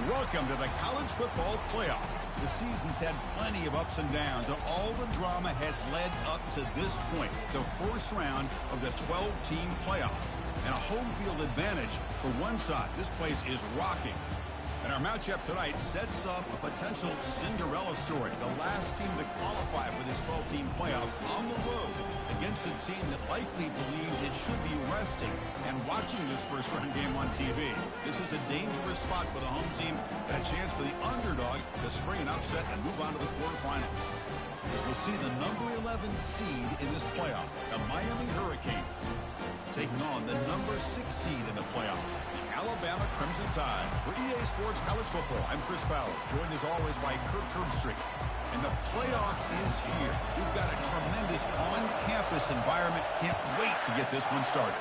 Welcome to the college football playoff. The season's had plenty of ups and downs, and all the drama has led up to this point, the first round of the 12-team playoff. And a home field advantage for one side. This place is rocking. And our matchup tonight sets up a potential Cinderella story. The last team to qualify for this 12-team playoff on the road against a team that likely believes it should be resting and watching this first-round game on TV. This is a dangerous spot for the home team and a chance for the underdog to spring an upset and move on to the quarterfinals. As we'll see the number 11 seed in this playoff, the Miami Hurricanes, taking on the number 6 seed in the playoff, the Alabama Crimson Tide. For EA Sports College Football, I'm Chris Fowler, joined as always by Kirk Herbstreit. And the playoff is here. We've got a tremendous on-campus environment. Can't wait to get this one started.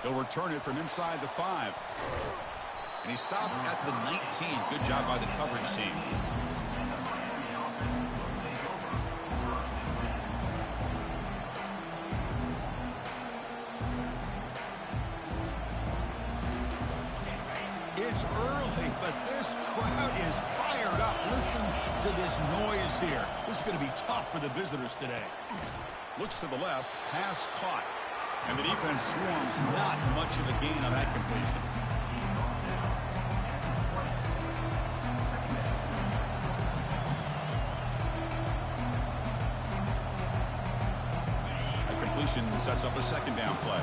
He'll return it from inside the 5. And he stopped at the 19. Good job by the coverage team. It's early, but this crowd is fired up. Listen to this noise here. This is going to be tough for the visitors today. Looks to the left, pass caught. And the defense swarms, not much of a gain on that completion. That completion sets up a second down play.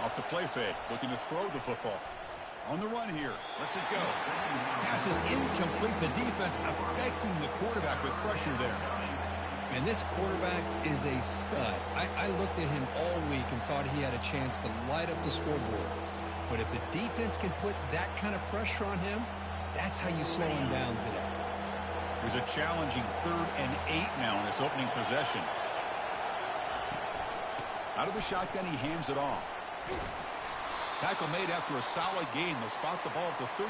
Off the play fake, looking to throw the football. On the run here, lets it go. Pass is incomplete. The defense affecting the quarterback with pressure there. And this quarterback is a stud. I looked at him all week and thought he had a chance to light up the scoreboard. But if the defense can put that kind of pressure on him, that's how you slow him down today. There's a challenging 3rd and 8 now in this opening possession. Out of the shotgun, he hands it off. Tackle made after a solid gain. They'll spot the ball at the 31.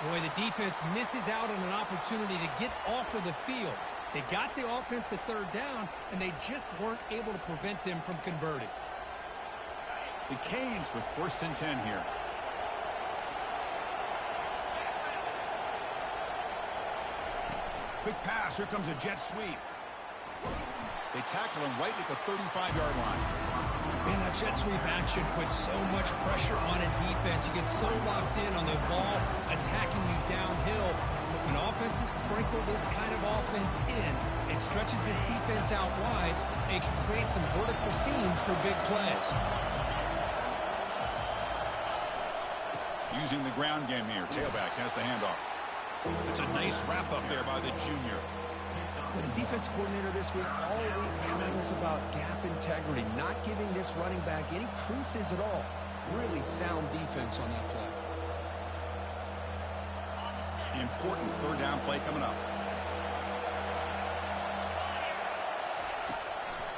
Boy, the defense misses out on an opportunity to get off of the field. They got the offense to 3rd down, and they just weren't able to prevent them from converting. The Canes with 1st and 10 here. Quick pass. Here comes a jet sweep. They tackle him right at the 35-yard line. Man, that jet sweep action puts so much pressure on a defense. You get so locked in on the ball attacking you downhill. But when offenses sprinkle this kind of offense in, it stretches this defense out wide. It can create some vertical seams for big plays. Using the ground game here. Tailback has the handoff. It's a nice wrap up there by the junior. But the defense coordinator this week all week telling us about gap integrity, not giving this running back any creases at all. Really sound defense on that play. Important 3rd down play coming up.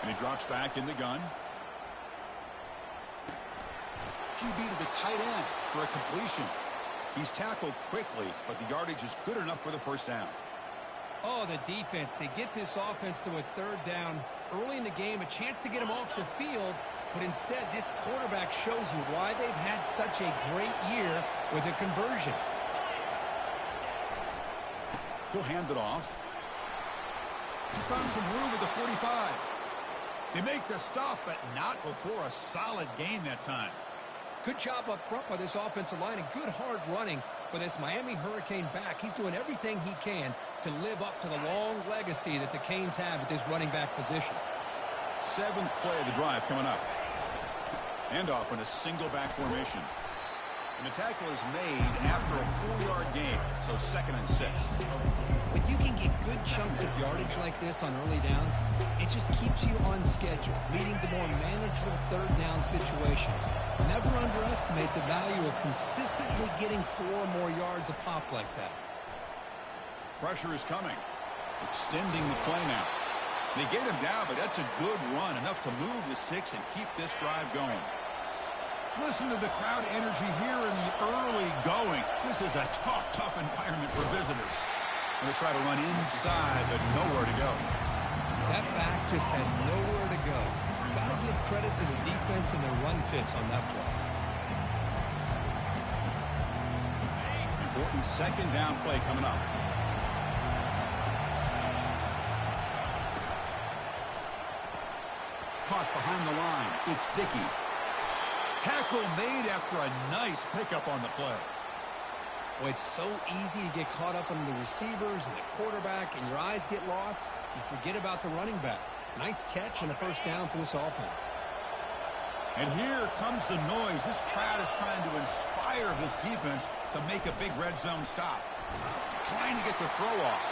And he drops back in the gun. QB to the tight end for a completion. He's tackled quickly, but the yardage is good enough for the 1st down. Oh, the defense. They get this offense to a 3rd down early in the game, a chance to get him off the field, but instead this quarterback shows you why they've had such a great year with a conversion. He'll hand it off. He's found some room at the 45. They make the stop, but not before a solid gain that time. Good job up front by this offensive line and good hard running for this Miami Hurricane back. He's doing everything he can to live up to the long legacy that the Canes have at this running back position. 7th play of the drive coming up. Handoff in a single back formation. And the tackle is made after a 4-yard gain, so 2nd and 6. When you can get good chunks of yardage like this on early downs, it just keeps you on schedule, leading to more manageable 3rd down situations. Never underestimate the value of consistently getting 4 or more yards a pop like that. Pressure is coming. Extending the play now. They get him down, but that's a good run, enough to move the sticks and keep this drive going. Listen to the crowd energy here in the early going. This is a tough environment for visitors. Going to try to run inside, but nowhere to go. That back just had nowhere to go. Got to give credit to the defense and their run fits on that play. Important second down play coming up. Caught behind the line. It's Dickey. Tackle made after a nice pickup on the play. Well, it's so easy to get caught up in the receivers and the quarterback, and your eyes get lost. You forget about the running back. Nice catch and a first down for this offense. And here comes the noise. This crowd is trying to inspire this defense to make a big red zone stop. Trying to get the throw off.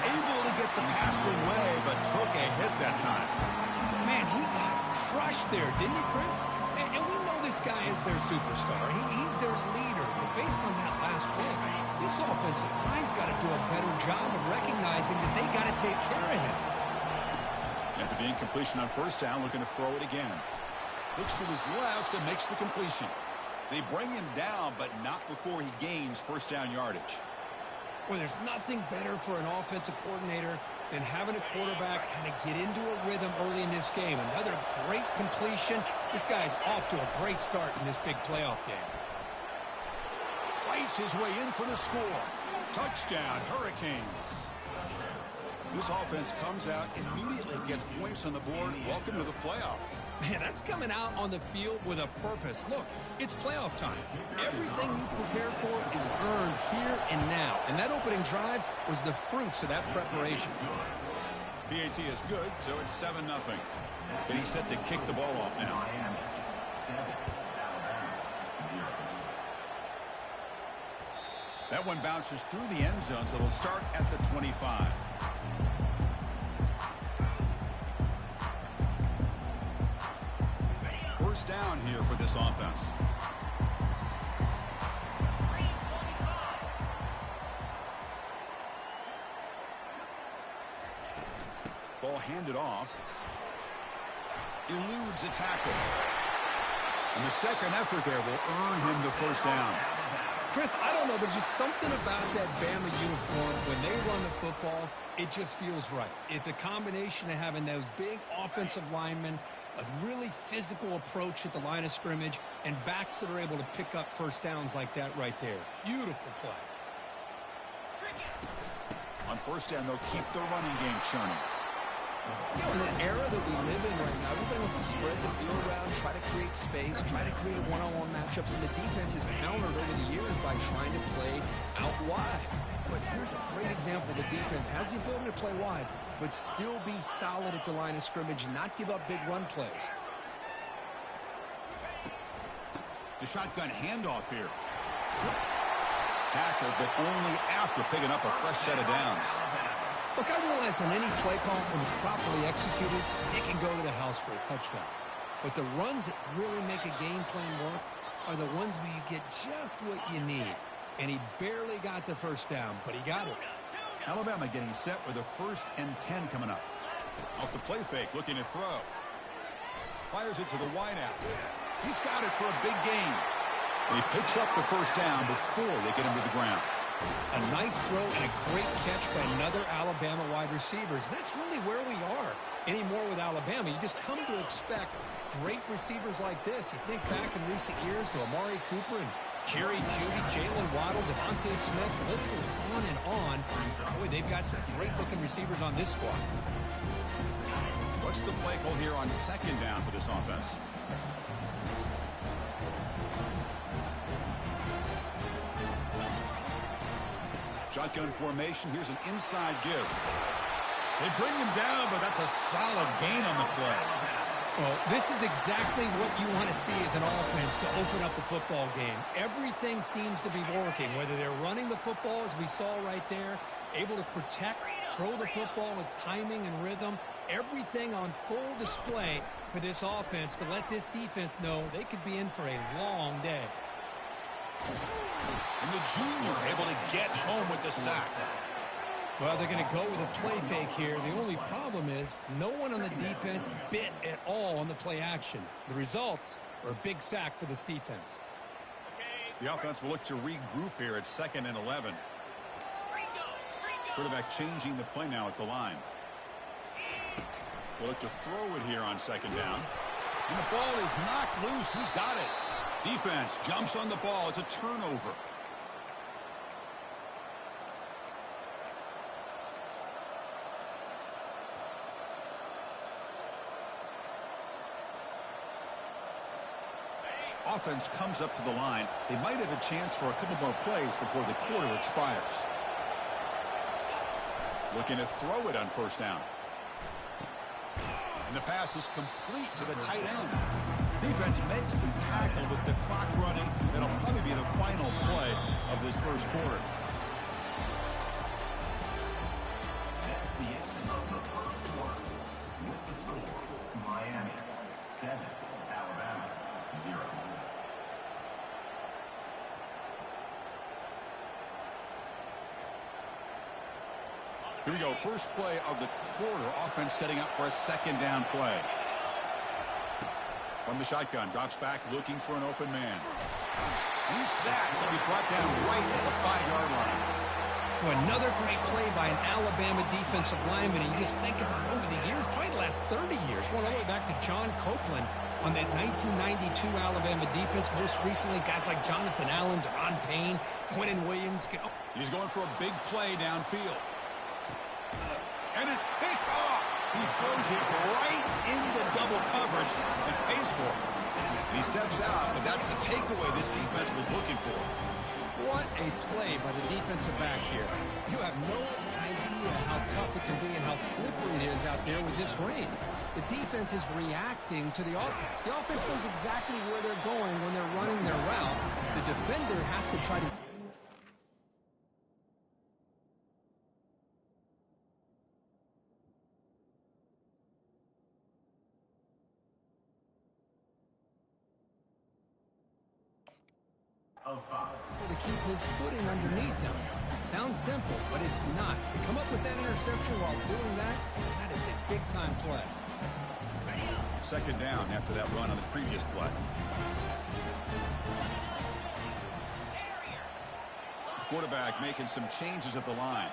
Able to get the pass away, but took a hit that time. Man, he got crushed there, didn't he, Chris? And we know this guy is their superstar. He's their leader. But based on that last play, this offensive line's got to do a better job of recognizing that they got to take care of him. After the incompletion on first down, looking to throw it again. Looks to his left and makes the completion. They bring him down, but not before he gains first down yardage. Well, there's nothing better for an offensive coordinator than having a quarterback kind of get into a rhythm early in this game. Another great completion. This guy's off to a great start in this big playoff game. Fights his way in for the score. Touchdown, Hurricanes. This offense comes out, immediately gets points on the board. Welcome to the playoff. Man, that's coming out on the field with a purpose. Look, it's playoff time. Everything you prepare for is earned here and now. And that opening drive was the fruits of that preparation. PAT is good, so it's 7-0. And he's set to kick the ball off now. That one bounces through the end zone, so they'll start at the 25. First down here for this offense. Ball handed off. Eludes a tackle. And the second effort there will earn him the first down. Chris, I don't know. There's just something about that Bama uniform. When they run the football, it just feels right. It's a combination of having those big offensive linemen, a really physical approach at the line of scrimmage, and backs that are able to pick up first downs like that right there. Beautiful play. On first down, they'll keep the running game churning. You know, in the era that we live in right now, everybody wants to spread the field around, try to create space, try to create one-on-one matchups, and the defense is countered over the years by trying to play out wide. But here's a great example. The defense has the ability to play wide, but still be solid at the line of scrimmage and not give up big run plays. The shotgun handoff here. Tackle, but only after picking up a fresh set of downs. Look, I realize on any play call, when it's properly executed, it can go to the house for a touchdown. But the runs that really make a game plan work are the ones where you get just what you need. And he barely got the first down, but he got it. Alabama getting set with a 1st and 10 coming up. Off the play fake, looking to throw. Fires it to the wideout. He's got it for a big gain. And he picks up the first down before they get him to the ground. A nice throw and a great catch by another Alabama wide receivers. That's really where we are anymore with Alabama. You just come to expect great receivers like this. You think back in recent years to Amari Cooper and Jerry Jeudy, Jalen Waddle, Devontae Smith. The list goes on and on. Boy, they've got some great-looking receivers on this squad. What's the play call here on second down for this offense? Shotgun formation. Here's an inside give. They bring him down, but that's a solid gain on the play. Well, this is exactly what you want to see as an offense to open up a football game. Everything seems to be working, whether they're running the football, as we saw right there, able to protect, throw the football with timing and rhythm, everything on full display for this offense to let this defense know they could be in for a long day. And the junior able to get home with the sack. Well, they're going to go with a play fake here. The only problem is no one on the defense bit at all on the play action. The results are a big sack for this defense. The offense will look to regroup here at 2nd and 11. Quarterback changing the play now at the line. We'll look to throw it here on second down. And the ball is knocked loose. Who's got it? Defense jumps on the ball. It's a turnover. Offense comes up to the line. They might have a chance for a couple more plays before the quarter expires. Looking to throw it on first down. And the pass is complete to the tight end. Defense makes the tackle with the clock running. That'll probably be the final play of this first quarter. That's the end of the first quarter. With the score, Miami 7, Alabama 0. Here we go. First play of the quarter. Offense setting up for a second down play. From the shotgun, drops back looking for an open man. He's sacked. He'll be brought down right at the 5-yard line. Well, another great play by an Alabama defensive lineman. And you just think about it over the years, probably the last 30 years, going all the way back to John Copeland on that 1992 Alabama defense. Most recently, guys like Jonathan Allen, Deron Payne, Quentin Williams. He's going for a big play downfield. And it's picked off. He throws it right into double coverage and pays for it. And he steps out, but that's the takeaway this defense was looking for. What a play by the defensive back here. You have no idea how tough it can be and how slippery it is out there with this rain. The defense is reacting to the offense. The offense knows exactly where they're going when they're running their route. The defender has to try to... to keep his footing underneath him. Sounds simple, but it's not. To come up with that interception while doing that, that is a big-time play. Second down after that run on the previous play. Quarterback making some changes at the line.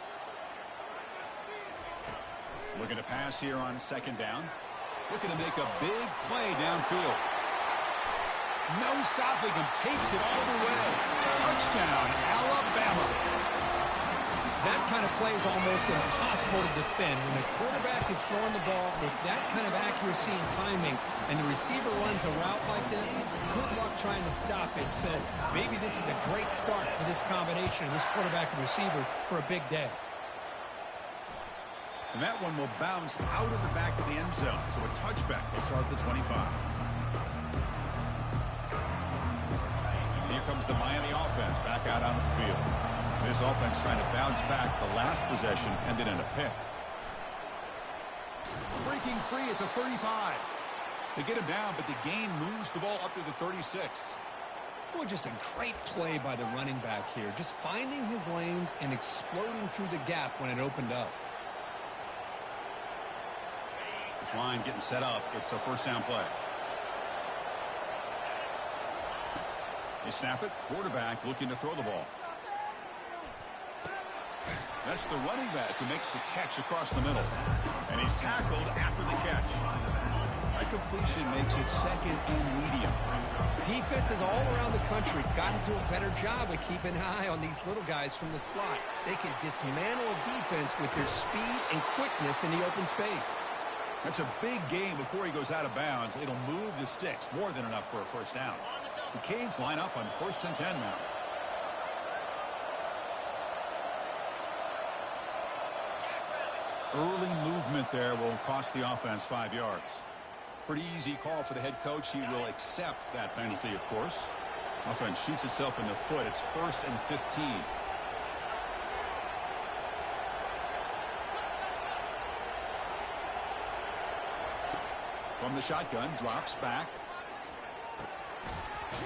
Looking to pass here on second down. Looking to make a big play downfield. No stopping him. Takes it all the way. Touchdown, Alabama. That kind of play is almost impossible to defend. When the quarterback is throwing the ball with that kind of accuracy and timing, and the receiver runs a route like this, good luck trying to stop it. So maybe this is a great start for this combination, this quarterback and receiver, for a big day. And that one will bounce out of the back of the end zone. So a touchback will start the 25. Here comes the Miami offense back out onto the field. This offense trying to bounce back the last possession and then in a pick. Breaking free at the 35. They get him down, but the gain moves the ball up to the 36. Well, just a great play by the running back here. Just finding his lanes and exploding through the gap when it opened up. This line getting set up. It's a first down play. They snap it. Quarterback looking to throw the ball. That's the running back who makes the catch across the middle. And he's tackled after the catch. That completion makes it second and medium. Defenses all around the country got to do a better job of keeping an eye on these little guys from the slot. They can dismantle a defense with their speed and quickness in the open space. That's a big gain before he goes out of bounds. It'll move the sticks. More than enough for a first down. The Canes line up on 1st and 10 now. Early movement there will cost the offense 5 yards. Pretty easy call for the head coach. He will accept that penalty, of course. Offense shoots itself in the foot. It's 1st and 15. From the shotgun, drops back.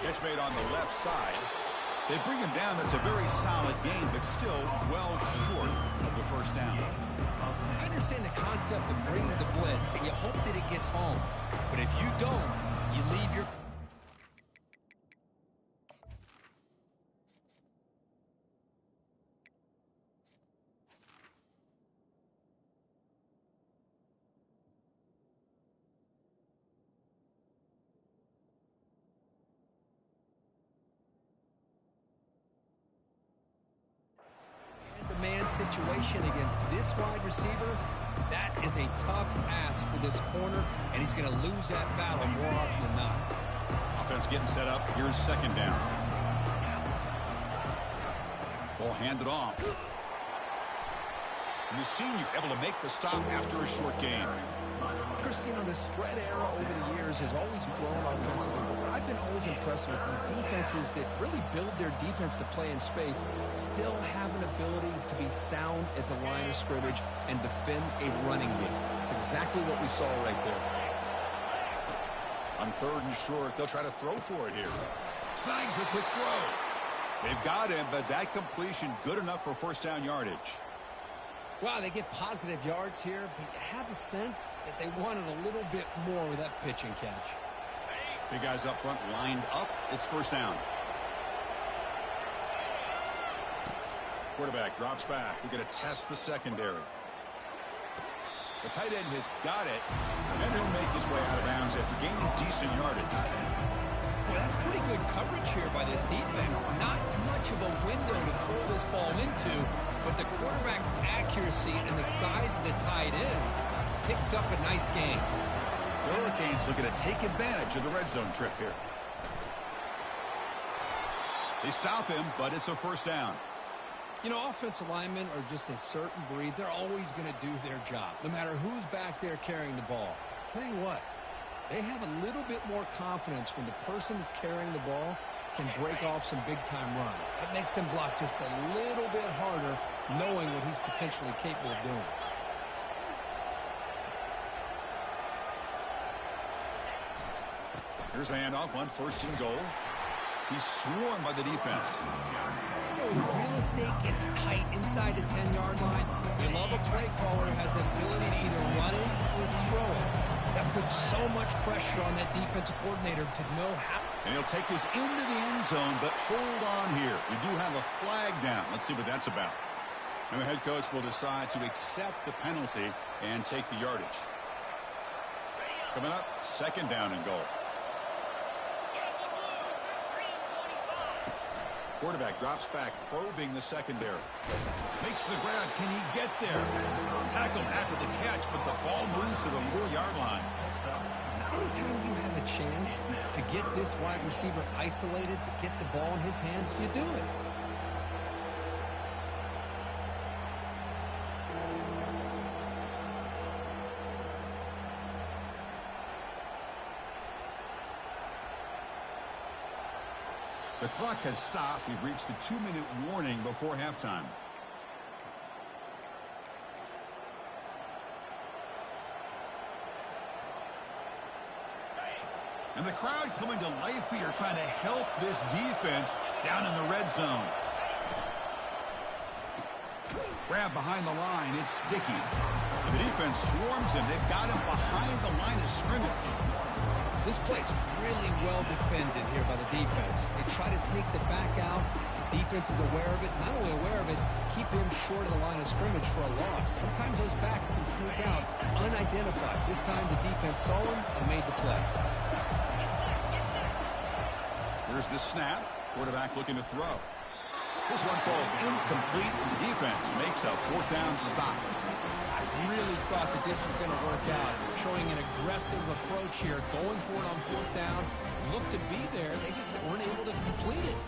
Catch made on the left side. They bring him down. That's a very solid gain, but still well short of the first down. I understand the concept of bringing the blitz, and you hope that it gets home. But if you don't, you leave your... one-on-one situation against this wide receiver, that is a tough ask for this corner, and he's going to lose that battle more often than not. Offense getting set up. Here's second down. Ball handed off. And the senior able to make the stop after a short gain. Christine, the spread era over the years has always grown offensively, but what I've been always impressed with defenses that really build their defense to play in space still have an ability to be sound at the line of scrimmage and defend a running game. It's exactly what we saw right there. On third and short, they'll try to throw for it here. Snags the quick throw. They've got him, but that completion good enough for first down yardage. Wow, they get positive yards here, but you have a sense that they wanted a little bit more with that pitch and catch. Big guys up front lined up. It's first down. Quarterback drops back. We're going to test the secondary. The tight end has got it, and he'll make his way out of bounds after gaining decent yardage. Well, that's pretty good coverage here by this defense. Not much of a window to throw this ball into, but the quarterback's accuracy and the size of the tight end picks up a nice gain. The Hurricanes looking to take advantage of the red zone trip here. They stop him, but it's a first down. You know, offensive linemen are just a certain breed. They're always going to do their job, no matter who's back there carrying the ball. I'll tell you what, they have a little bit more confidence when the person that's carrying the ball can break off some big-time runs. That makes them block just a little bit harder, knowing what he's potentially capable of doing. Here's the handoff on first and goal. He's swarmed by the defense. You know, when the real estate gets tight inside the 10-yard line, you love a play caller who has the ability to either run it or throw it. That puts so much pressure on that defensive coordinator to know how. And he'll take this into the end zone, but hold on here. We do have a flag down. Let's see what that's about. And the head coach will decide to accept the penalty and take the yardage. Coming up, second down and goal. Quarterback drops back, probing the secondary. Makes the grab. Can he get there? Tackled after the catch, but the ball moves to the 4-yard line. Anytime you have a chance to get this wide receiver isolated, to get the ball in his hands, you do it. The clock has stopped. We've reached the 2-minute warning before halftime. And the crowd coming to life here, trying to help this defense down in the red zone. Grab behind the line. It's sticky. The defense swarms him. They've got him behind the line of scrimmage. This play's really well defended here by the defense. They try to sneak the back out. The defense is aware of it. Not only aware of it, keep him short of the line of scrimmage for a loss. Sometimes those backs can sneak out unidentified. This time the defense saw him and made the play. Here's the snap. Quarterback looking to throw. This one falls incomplete, and the defense makes a fourth down stop. I really thought that this was going to work out. Showing an aggressive approach here, going for it on fourth down. Looked to be there. They just weren't able to complete it.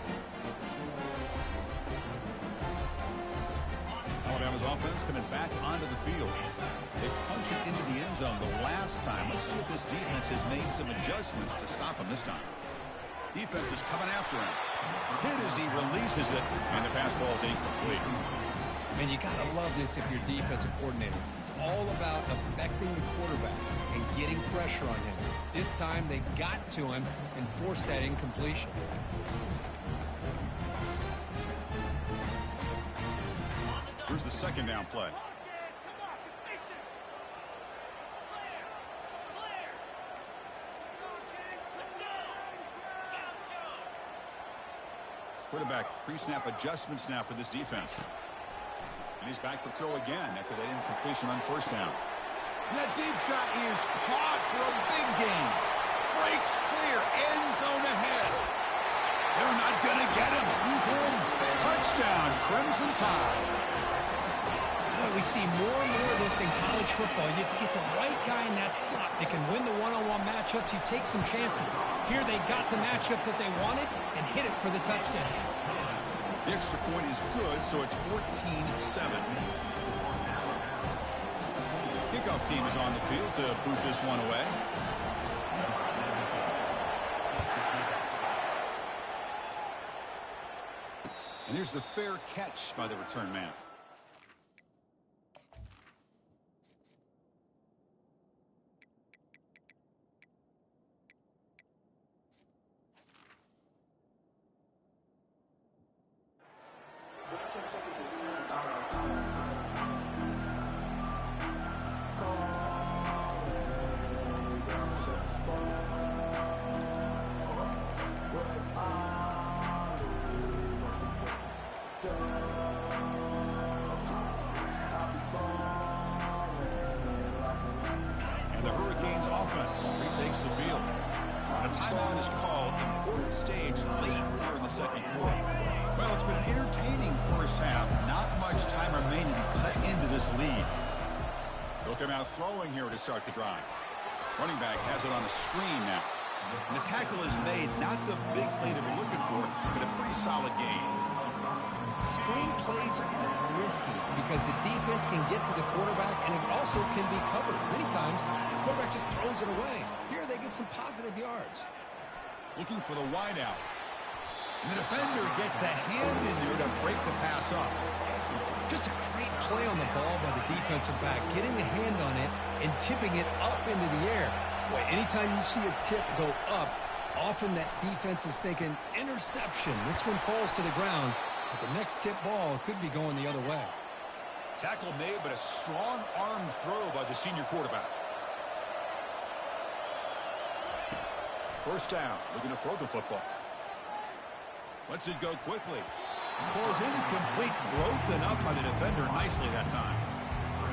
Alabama's offense coming back onto the field. They punched it into the end zone the last time. Let's see if this defense has made some adjustments to stop him this time. Defense is coming after him. Hit as he releases it, and the pass ball is incomplete. Man, you got to love this if you're defensive coordinator. It's all about affecting the quarterback and getting pressure on him. This time they got to him and forced that incompletion. Here's the second down play. Quarterback pre-snap adjustments now for this defense. And he's back to throw again after that incompletion on first down. And that deep shot is caught for a big gain. Breaks clear. End zone ahead. They're not going to get him. He's in. Touchdown, Crimson Tide. Boy, we see more and more of this in college football. If you get the right guy in that slot, they can win the one-on-one matchups. You take some chances. Here they got the matchup that they wanted and hit it for the touchdown. The extra point is good, so it's 14-7. Kickoff team is on the field to boot this one away. And here's the fair catch by the return man. And the Hurricanes offense retakes the field. A timeout is called. Important stage late here in the second quarter. Well, it's been an entertaining first half. Not much time remaining to cut into this lead. They'll come out throwing here to start the drive. Running back has it on a screen now. And the tackle is made. Not the big play that we're looking for, but a pretty solid gain. Screen plays are risky because the defense can get to the quarterback and it also can be covered. Many times, the quarterback just throws it away. Here they get some positive yards. Looking for the wideout. And the defender gets a hand in there to break the pass up. Just a great play on the ball by the defensive back, getting the hand on it and tipping it up into the air. Boy, anytime you see a tip go up, often that defense is thinking interception. This one falls to the ground. But the next tip ball could be going the other way. Tackle made, but a strong arm throw by the senior quarterback. First down, looking to throw the football. Lets it go quickly. Falls incomplete, broken up by the defender nicely that time.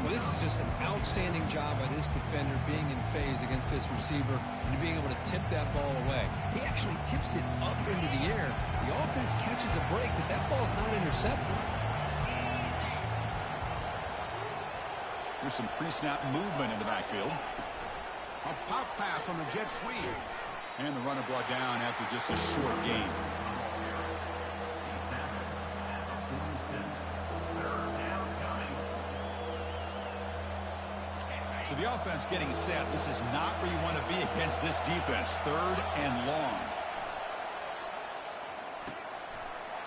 Well, this is just an outstanding job by this defender being in phase against this receiver and being able to tip that ball away. He actually tips it up into the air. The offense catches a break that ball's not intercepted. There's some pre-snap movement in the backfield. A pop pass on the jet sweep. And the runner brought down after just a short gain. So the offense getting set. This is not where you want to be against this defense. Third and long.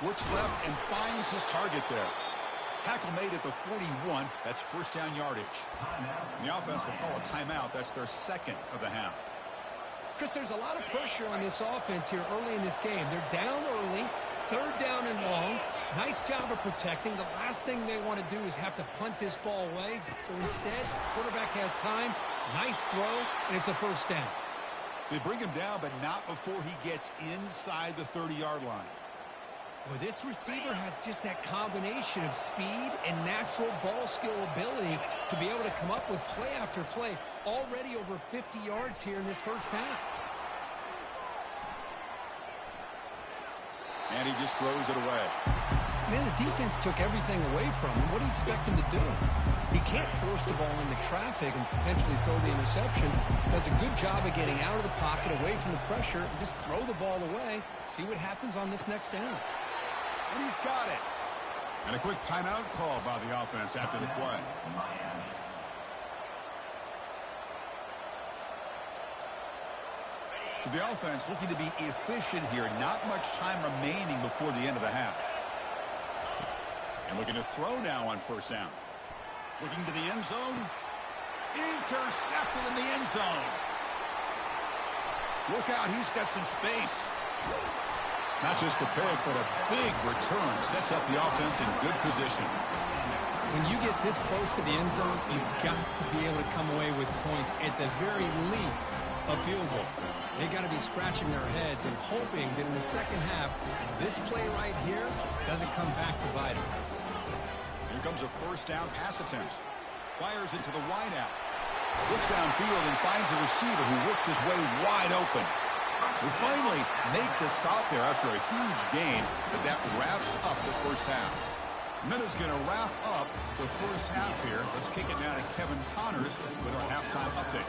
Looks left and finds his target there. Tackle made at the 41. That's first down yardage. And the offense will call a timeout. That's their second of the half. Chris, there's a lot of pressure on this offense here early in this game. They're down early, third down and long. Nice job of protecting. The last thing they want to do is have to punt this ball away. So instead, quarterback has time, nice throw, and it's a first down. They bring him down, but not before he gets inside the 30-yard line. Boy, this receiver has just that combination of speed and natural ball skill ability to be able to come up with play after play. Already over 50 yards here in this first half. And he just throws it away. Man, the defense took everything away from him. What do you expect him to do? He can't force the ball into traffic and potentially throw the interception. Does a good job of getting out of the pocket, away from the pressure, and just throw the ball away. See what happens on this next down. And he's got it. And a quick timeout call by the offense after the play. So the offense looking to be efficient here. Not much time remaining before the end of the half. And looking to throw now on first down. Looking to the end zone. Intercepted in the end zone. Look out, he's got some space. Not just the pick, but a big return. Sets up the offense in good position. When you get this close to the end zone, you've got to be able to come away with points, at the very least, a field goal. They got to be scratching their heads and hoping that in the second half, this play right here doesn't come back to bite them. Here comes a first down pass attempt. Fires into the wideout. Looks downfield and finds a receiver who worked his way wide open. We finally make the stop there after a huge gain, but that wraps up the first half. Minute's going to wrap up the first half here. Let's kick it down to Kevin Connors with our halftime update.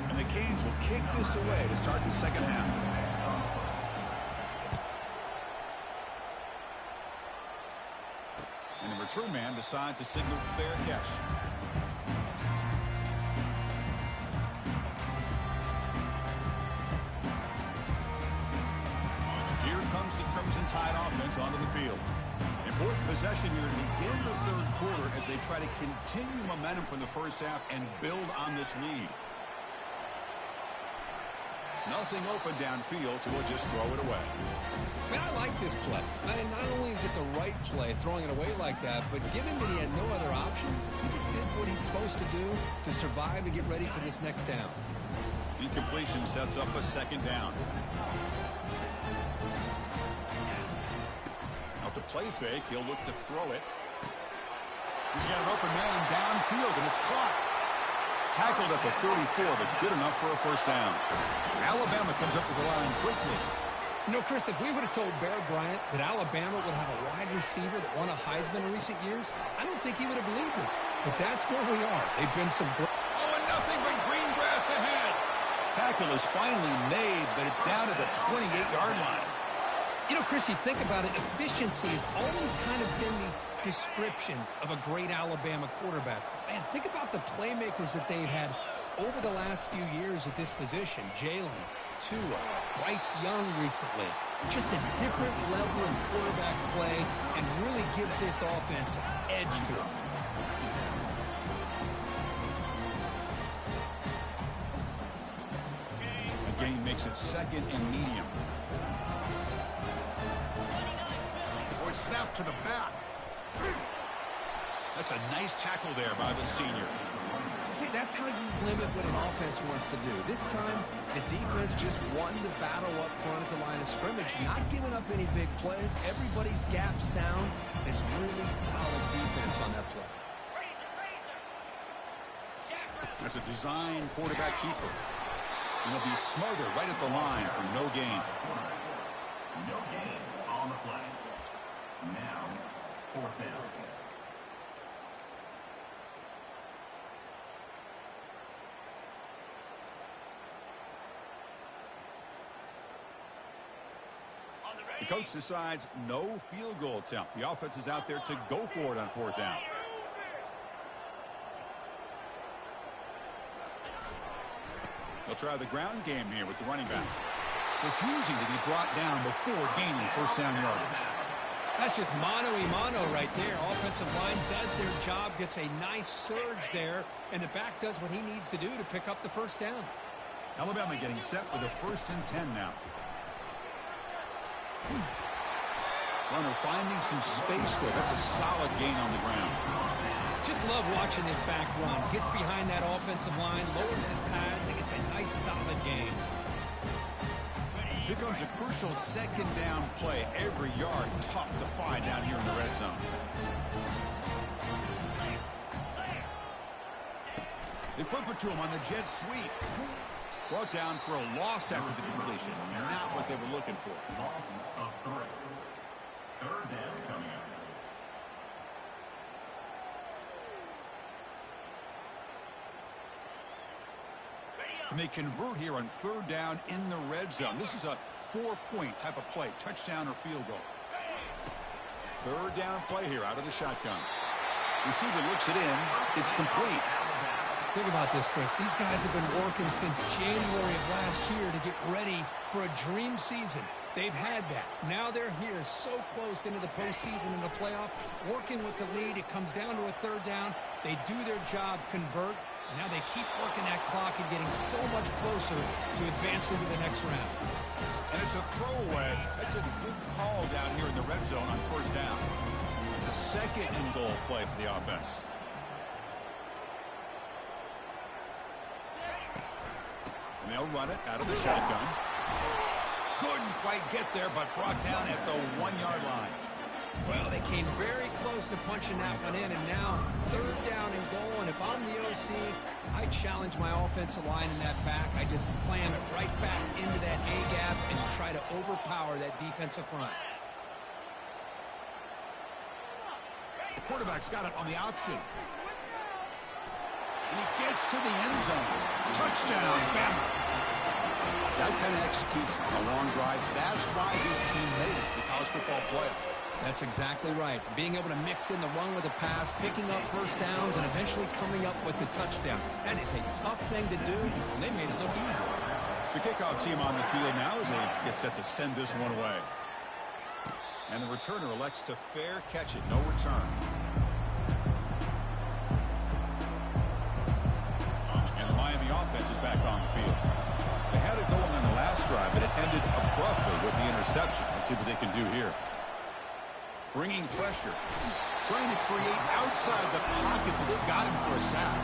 And the Canes will kick this away to start the second half. And the return man decides to signal fair catch. Here comes the Crimson Tide offense onto the field. Important possession here to begin the third quarter as they try to continue momentum from the first half and build on this lead. Nothing open downfield, so we'll just throw it away. Man, I like this play. Not only is it the right play, throwing it away like that, but given that he had no other option, he just did what he's supposed to do to survive and get ready for this next down. Incompletion sets up a second down. Now to play fake, he'll look to throw it. He's got an open man downfield, and it's caught. Tackled at the 44, but good enough for a first down. Alabama comes up with the line quickly. You know, Chris, if we would have told Bear Bryant that Alabama would have a wide receiver that won a Heisman in recent years, I don't think he would have believed us. But that's where we are. They've been some... Oh, and nothing but green grass ahead. Tackle is finally made, but it's down to the 28-yard line. You know, Chris, you think about it, efficiency has always kind of been the description of a great Alabama quarterback. Man, think about the playmakers that they've had over the last few years at this position. Jalen, Tua, Bryce Young recently. Just a different level of quarterback play and really gives this offense an edge to it. The game makes it second and medium. Boy, snap to the back. That's a nice tackle there by the senior. See, that's how you limit what an offense wants to do. This time, the defense just won the battle up front at the line of scrimmage, not giving up any big plays. Everybody's gap sound. It's really solid defense on that play. That's a design quarterback keeper. And he'll be smothered right at the line for no gain. No gain on the play. Now, fourth down. The coach decides no field goal attempt. The offense is out there to go for it on fourth down. They'll try the ground game here with the running back, refusing to be brought down before gaining first down yardage. That's just mano-a-mano right there. Offensive line does their job, gets a nice surge there, and the back does what he needs to do to pick up the first down. Alabama getting set with a 1st and 10 now. Runner finding some space there. That's a solid gain on the ground. Just love watching this back run. Gets behind that offensive line, lowers his pads, and gets a nice solid gain. Here comes a crucial second down play. Every yard tough to find down here in the red zone. They flip it to him on the jet sweep. Brought down for a loss after the completion. Not what they were looking for. Loss of 3. Third down coming up. And they convert here on third down in the red zone. This is a 4-point type of play, touchdown or field goal. Third down play here out of the shotgun. Receiver looks it in. It's complete. Think about this, Chris. These guys have been working since January of last year to get ready for a dream season. They've had that. Now they're here so close into the postseason and the playoff, working with the lead. It comes down to a third down. They do their job, convert. And now they keep working that clock and getting so much closer to advancing to the next round. And it's a throwaway. That's a good call down here in the red zone on first down. It's a second and goal play for the offense. And they'll run it out of the shotgun. Couldn't quite get there, but brought down at the 1-yard line. Well, they came very close to punching that one in, and now 3rd down and goal. And if I'm the OC, I challenge my offensive line in that back. I just slam it right back into that A-gap and try to overpower that defensive front. The quarterback's got it on the option. And he gets to the end zone. Touchdown, Bama. That kind of execution on a long drive, that's why this team made it to the college football playoff. That's exactly right. Being able to mix in the run with the pass, picking up first downs, and eventually coming up with the touchdown. That is a tough thing to do, and they made it look easy. The kickoff team on the field now as they get set to send this one away. And the returner elects to fair catch it. No return. And the Miami offense is back on the field. They had it going on the last drive, but it ended abruptly with the interception. Let's see what they can do here. Bringing pressure. Trying to create outside the pocket, but they've got him for a sack.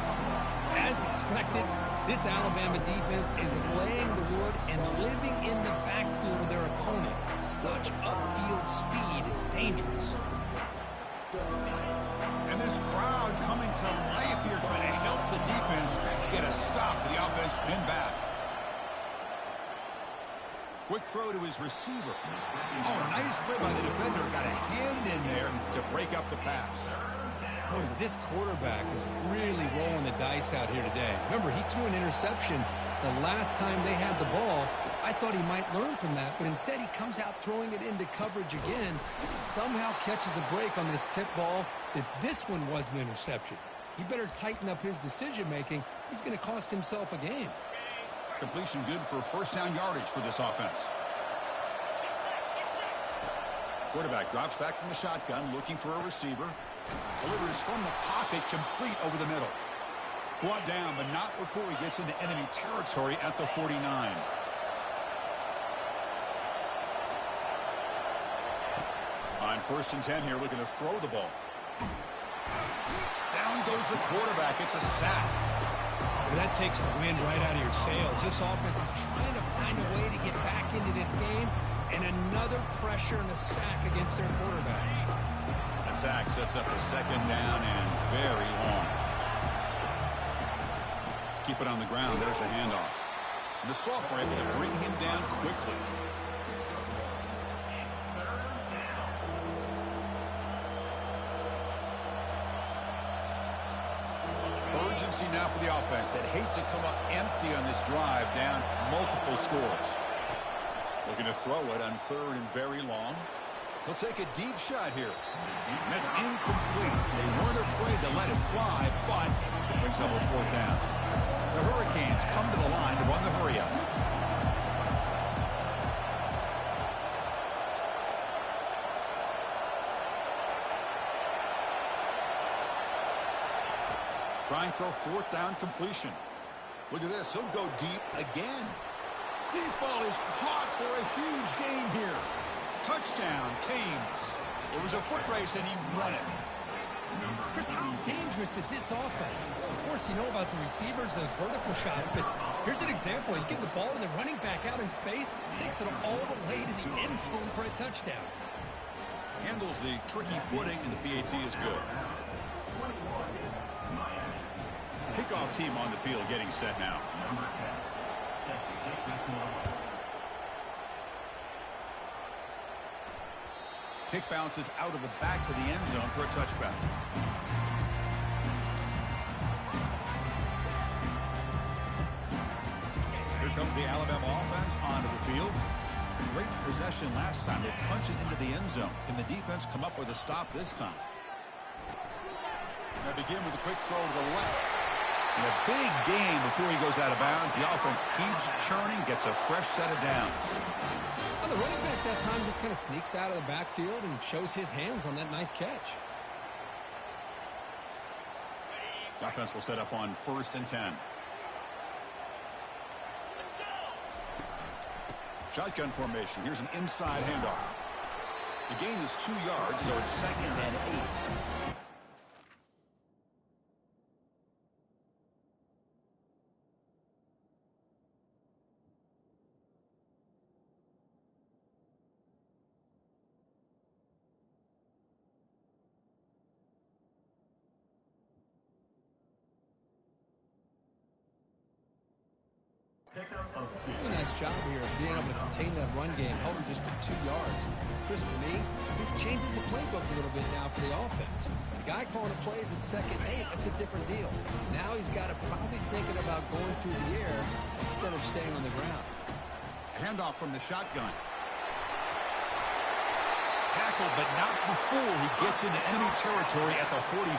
As expected, this Alabama defense is laying the wood and living in the backfield of their opponent. Such upfield speed, it's dangerous. And this crowd coming to life here, trying to help the defense get a stop with the offense pinned back. Quick throw to his receiver. Oh, nice play by the defender. Got a hand in there to break up the pass. Boy, this quarterback is really rolling the dice out here today. Remember, he threw an interception the last time they had the ball. I thought he might learn from that, but instead he comes out throwing it into coverage again. Somehow catches a break on this tip ball that this one was an interception. He better tighten up his decision-making. He's going to cost himself a game. Completion good for first down yardage for this offense. Quarterback drops back from the shotgun, looking for a receiver. Delivers from the pocket, complete over the middle. Brought down, but not before he gets into enemy territory at the 49. On 1st and 10 here, looking to throw the ball. Down goes the quarterback. It's a sack. That takes the wind right out of your sails. This offense is trying to find a way to get back into this game, and another pressure and a sack against their quarterback. A sack sets up a 2nd down and very long. Keep it on the ground. There's the handoff. And the Sophomore able to bring him down quickly. Urgency now for the offense that hates to come up empty on this drive, down multiple scores. Looking to throw it on 3rd and very long. He'll take a deep shot here. And that's incomplete. They weren't afraid to let it fly, but it brings up a 4th down. The Hurricanes come to the line to run the hurry-up. Trying for a 4th down completion. Look at this. He'll go deep again. Deep ball is caught for a huge gain here. Touchdown, Canes. It was a foot race, and he won it. Chris, how dangerous is this offense? Of course, you know about the receivers, those vertical shots, but here's an example. You give the ball to the running back out in space, takes it all the way to the end zone for a touchdown. Handles the tricky footing, and the PAT is good. Kickoff team on the field getting set now. Kick bounces out of the back of the end zone for a touchback. Here comes the Alabama offense onto the field. Great possession last time. They punch it into the end zone. Can the defense come up with a stop this time? They begin with a quick throw to the left. And a big gain before he goes out of bounds. The offense keeps churning, gets a fresh set of downs. Well, the running back that time just kind of sneaks out of the backfield and shows his hands on that nice catch. The offense will set up on 1st and 10. Shotgun formation. Here's an inside handoff. The gain is 2 yards, so it's 2nd and 8. Pickup of 2. Really nice job here of being able to contain that run game, held him just for 2 yards. Chris, to me, this changes the playbook a little bit now for the offense. The guy calling the plays at 2nd and 8, that's a different deal. Now he's got to probably thinking about going through the air instead of staying on the ground. Handoff from the shotgun. Tackled, but not before he gets into enemy territory at the 45.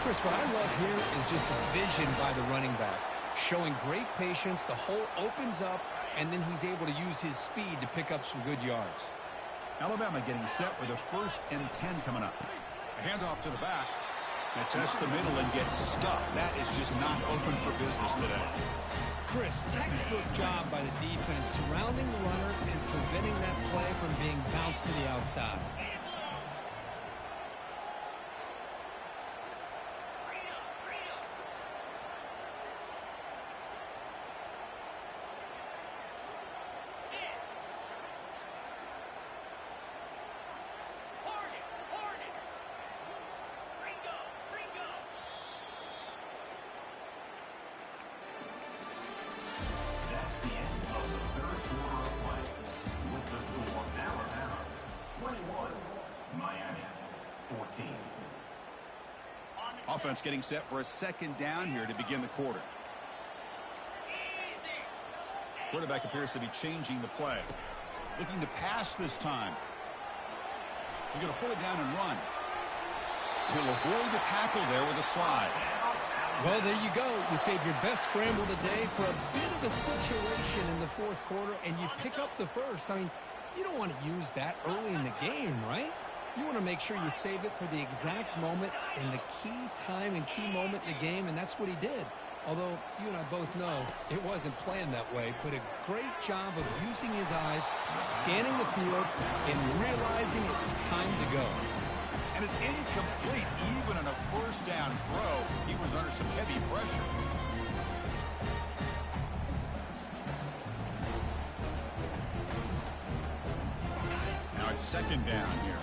Chris, what I love here is just the vision by the running back. Showing great patience, the hole opens up, and then he's able to use his speed to pick up some good yards. Alabama getting set with a 1st and 10 coming up. A handoff to the back. They test the middle and get stuffed. That is just not open for business today. Chris, textbook job by the defense surrounding the runner and preventing that play from being bounced to the outside. That's the end of the 3rd quarter of play. With the score, Alabama 21, Miami 14. Offense getting set for a 2nd down here to begin the quarter. Quarterback appears to be changing the play. Looking to pass this time. He's going to pull it down and run. He'll avoid the tackle there with a slide. Well, there you go. You save your best scramble today for a bit of a situation in the 4th quarter, and you pick up the 1st. I mean, you don't want to use that early in the game, right? You want to make sure you save it for the exact moment and the key time and key moment in the game, and that's what he did. Although you and I both know it wasn't planned that way, but a great job of using his eyes, scanning the field, and realizing it was time to go. And it's incomplete. Even on a 1st down throw, he was under some heavy pressure. Now it's 2nd down here.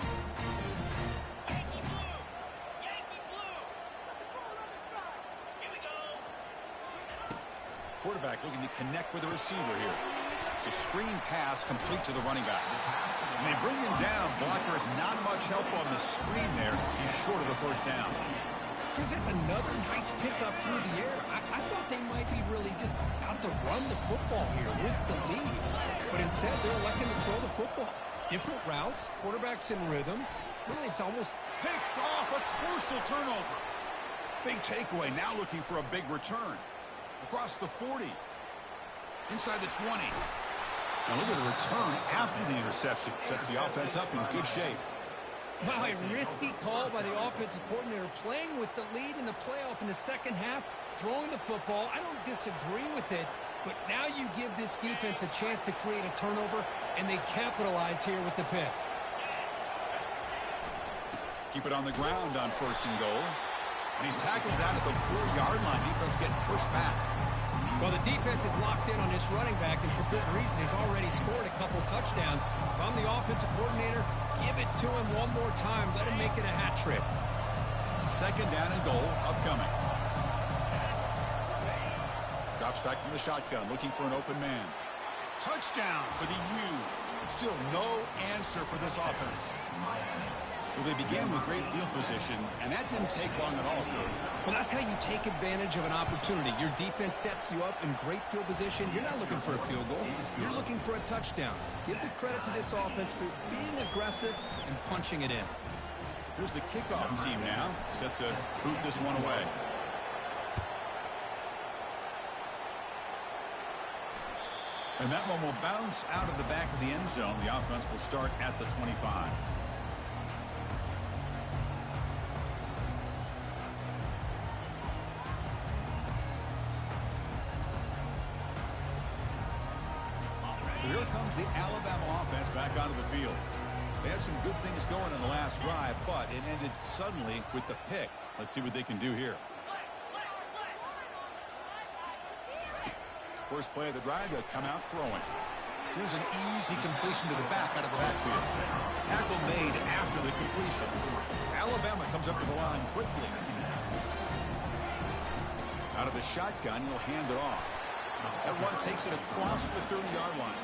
Quarterback looking to connect with the receiver here. It's a screen pass complete to the running back. And they bring him down. Blocker has not much help on the screen there. He's short of the 1st down. Chris, that's another nice pickup through the air. I thought they might be really just out to run the football here with the lead. But instead, they're electing to throw the football. Different routes, quarterbacks in rhythm. Really, it's almost Picked off a crucial turnover. Big takeaway. Now looking for a big return. Across the 40. Inside the 20. Now look at the return after the interception. Sets the offense up in good shape. wow, a risky call by the offensive coordinator, playing with the lead in the playoff in the 2nd half, throwing the football. I don't disagree with it, but now you give this defense a chance to create a turnover, and they capitalize here with the pick. Keep it on the ground on 1st and goal. And he's tackled down at the 4-yard line. Defense getting pushed back. Well, the defense is locked in on this running back, and for good reason. He's already scored a couple touchdowns. If I'm the offensive coordinator, give it to him one more time. Let him make it a hat trick. 2nd down and goal upcoming. Drops back from the shotgun, looking for an open man. Touchdown for the U. Still no answer for this offense. Well, they began with great field position, and that didn't take long at all, Cody. Well, that's how you take advantage of an opportunity. Your defense sets you up in great field position. You're not looking for a field goal. You're looking for a touchdown. Give the credit to this offense for being aggressive and punching it in. Here's the kickoff team now, set to boot this one away. And that one will bounce out of the back of the end zone. The offense will start at the 25. So here comes the Alabama offense back onto the field. They had some good things going in the last drive, but it ended suddenly with the pick. Let's see what they can do here. First play of the drive, they'll come out throwing. Here's an easy completion to the back out of the backfield. Tackle made after the completion. Alabama comes up to the line quickly. Out of the shotgun, he'll hand it off. That run takes it across the 30-yard line.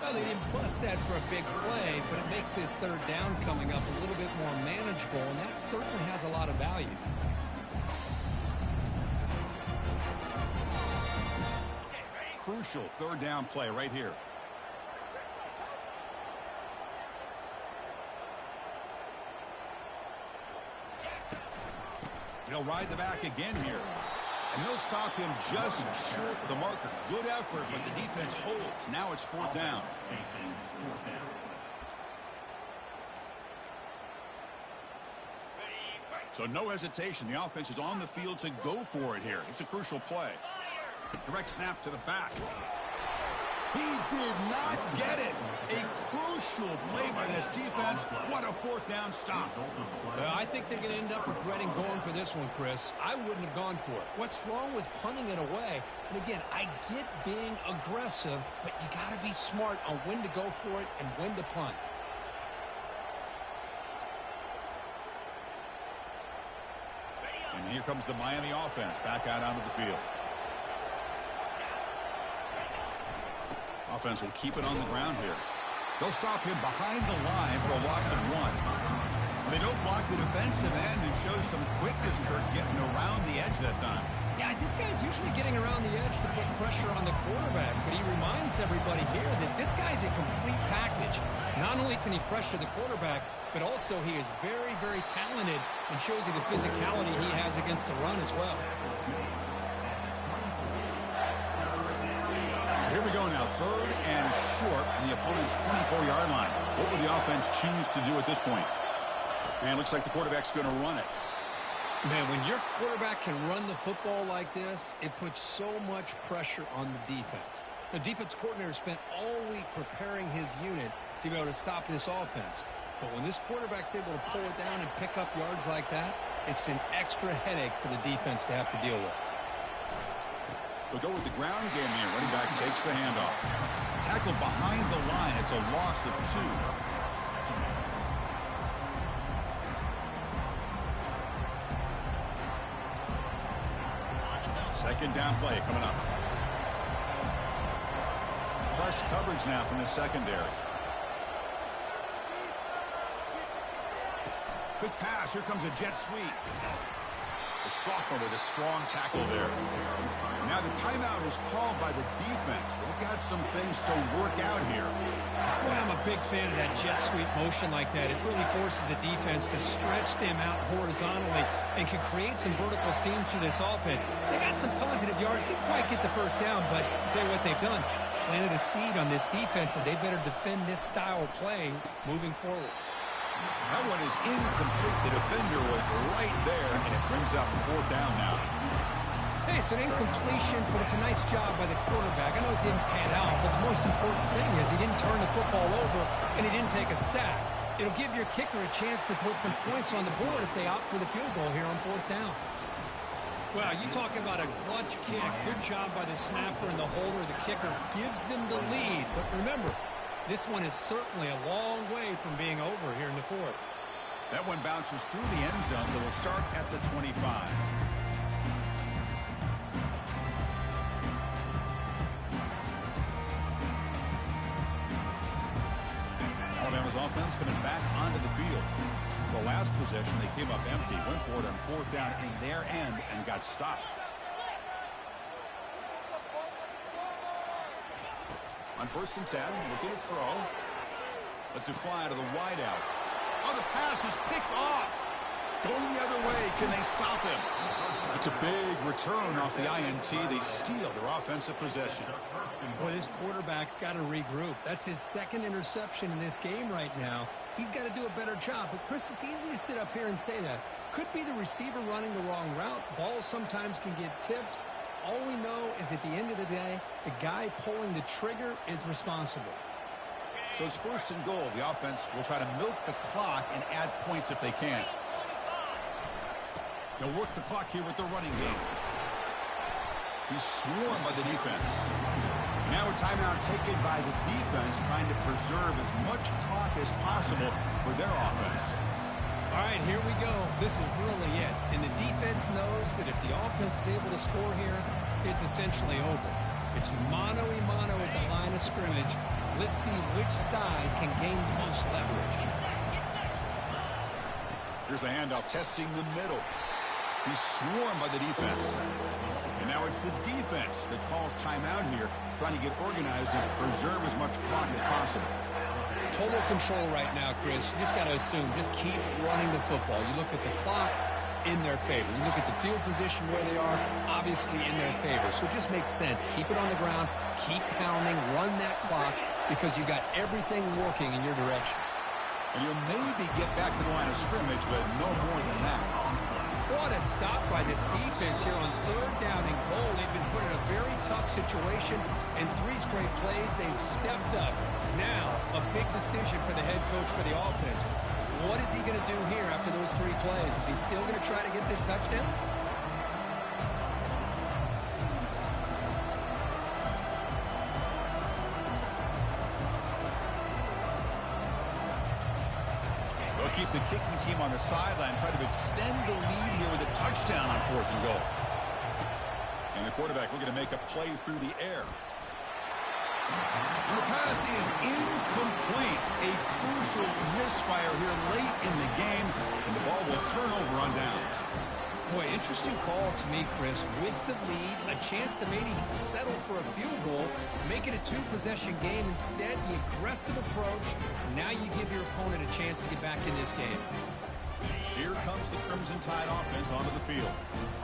Well, they didn't bust that for a big play, but it makes this third down coming up a little bit more manageable, and that certainly has a lot of value. Crucial third down play right here. They'll ride the back again here. And they'll stop him just short of the marker. Good effort, but the defense holds. Now it's fourth down. So no hesitation. The offense is on the field to go for it here. It's a crucial play. Direct snap to the back. He did not get it. A crucial play by this defense. What a fourth down stop. I think they're going to end up regretting going for this one, Chris. I wouldn't have gone for it. What's wrong with punting it away? And again, I get being aggressive, but you got to be smart on when to go for it and when to punt. And here comes the Miami offense back out onto the field. Offense will keep it on the ground here. They'll stop him behind the line for a loss of 1. They don't block the defensive end and show some quickness, Kirk, getting around the edge that time. Yeah, this guy's usually getting around the edge to put pressure on the quarterback, but he reminds everybody here that this guy's a complete package. Not only can he pressure the quarterback, but also he is very, very talented and shows you the physicality he has against the run as well. Here we go now, third and short from the opponent's 24-yard line. What will the offense choose to do at this point? And looks like the quarterback's going to run it. Man, when your quarterback can run the football like this, it puts so much pressure on the defense. The defense coordinator spent all week preparing his unit to be able to stop this offense. But when this quarterback's able to pull it down and pick up yards like that, it's an extra headache for the defense to have to deal with. They'll go with the ground game here. Running back takes the handoff. Tackled behind the line. It's a loss of 2. Second down play coming up. Press coverage now from the secondary. Quick pass. Here comes a jet sweep. The sophomore with a strong tackle there. And now the timeout is called by the defense. They've got some things to work out here. Boy, I'm a big fan of that jet sweep motion like that. It really forces the defense to stretch them out horizontally and can create some vertical seams for this offense. They got some positive yards. Didn't quite get the first down, but I'll tell you what they've done. Planted a seed on this defense, and they better defend this style of play moving forward. That one is incomplete. The defender was right there, and it brings up fourth down now. Hey, it's an incompletion, but it's a nice job by the quarterback. I know it didn't pan out, but the most important thing is he didn't turn the football over, and he didn't take a sack. It'll give your kicker a chance to put some points on the board if they opt for the field goal here on fourth down. Well, you talk about a clutch kick. Good job by the snapper and the holder. The kicker gives them the lead. But remember, this one is certainly a long way from being over here in the fourth. That one bounces through the end zone, so they'll start at the 25. Alabama's offense coming back onto the field. The last possession, they came up empty, went for it on fourth down in their end and got stopped. On 1st and 10, looking to throw. Lets it fly to the wideout. Oh, the pass is picked off. Going the other way. Can they stop him? It's a big return off the INT. They steal their offensive possession. Boy, this quarterback's got to regroup. That's his second interception in this game right now. He's got to do a better job. But, Chris, it's easy to sit up here and say that. Could be the receiver running the wrong route. Balls sometimes can get tipped. All we know is at the end of the day, the guy pulling the trigger is responsible. So it's 1st and goal. The offense will try to milk the clock and add points if they can. They'll work the clock here with the running game. He's swarmed by the defense. Now a timeout taken by the defense, trying to preserve as much clock as possible for their offense. All right, here we go. This is really it. And the defense knows that if the offense is able to score here, it's essentially over. It's mano-a-mano at the line of scrimmage. Let's see which side can gain the most leverage. Here's the handoff, testing the middle. He's swarmed by the defense. And now it's the defense that calls timeout here, trying to get organized and preserve as much clock as possible. Total control right now, Chris. You just got to assume, just keep running the football. You look at the clock, in their favor. You look at the field position where they are, obviously in their favor. So it just makes sense. Keep it on the ground, keep pounding, run that clock, because you got everything working in your direction. And you'll maybe get back to the line of scrimmage, but no more than that. What a stop by this defense here on 3rd down and goal. They've been put in a very tough situation, and 3 straight plays, they've stepped up. Now, a big decision for the head coach for the offense. What is he going to do here after those 3 plays? Is he still going to try to get this touchdown? They'll keep the kicking team on the sideline, try to extend the lead here with a touchdown on 4th and goal. And the quarterback looking to make a play through the air. And the pass is incomplete. A crucial misfire here late in the game, and the ball will turn over on downs. Boy, interesting call to me, Chris. With the lead, a chance to maybe settle for a field goal, make it a 2-possession game. Instead, the aggressive approach. Now you give your opponent a chance to get back in this game. Here comes the Crimson Tide offense onto the field.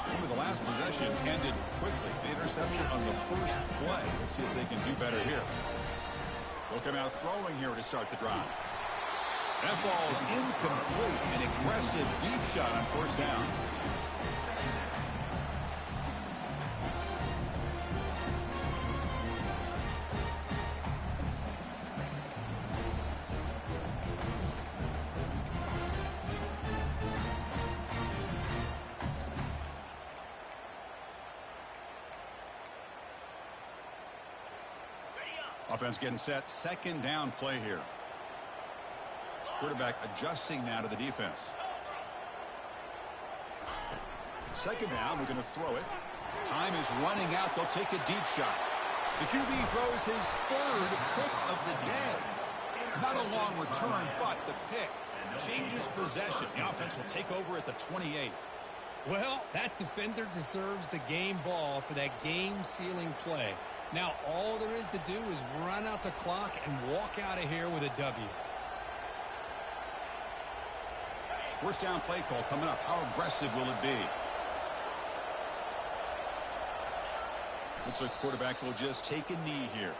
Remember, the last possession ended quickly. The interception on the first play. Let's see if they can do better here. They'll come out throwing here to start the drive. That ball's incomplete. An aggressive deep shot on 1st down. Offense getting set. 2nd down play here. Quarterback adjusting now to the defense. 2nd down. We're going to throw it. Time is running out. They'll take a deep shot. The QB throws his 3rd pick of the day. Not a long return, but the pick changes possession. The offense will take over at the 28. Well, that defender deserves the game ball for that game-sealing play. Now, all there is to do is run out the clock and walk out of here with a W. 1st down play call coming up. How aggressive will it be? Looks like the quarterback will just take a knee here.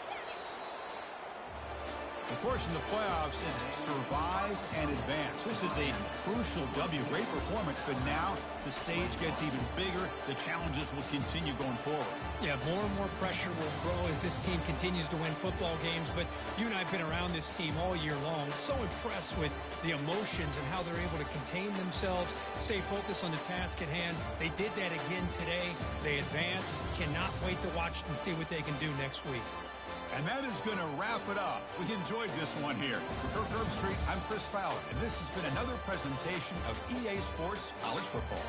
Of course, in the playoffs, it's survive and advance. This is a crucial W. Great performance, but now the stage gets even bigger. The challenges will continue going forward. Yeah, more and more pressure will grow as this team continues to win football games, but you and I have been around this team all year long. So impressed with the emotions and how they're able to contain themselves, stay focused on the task at hand. They did that again today. They advance. Cannot wait to watch and see what they can do next week. And that is going to wrap it up. We enjoyed this one here. For Kirk Herbstreit, I'm Chris Fowler, and this has been another presentation of EA Sports College Football.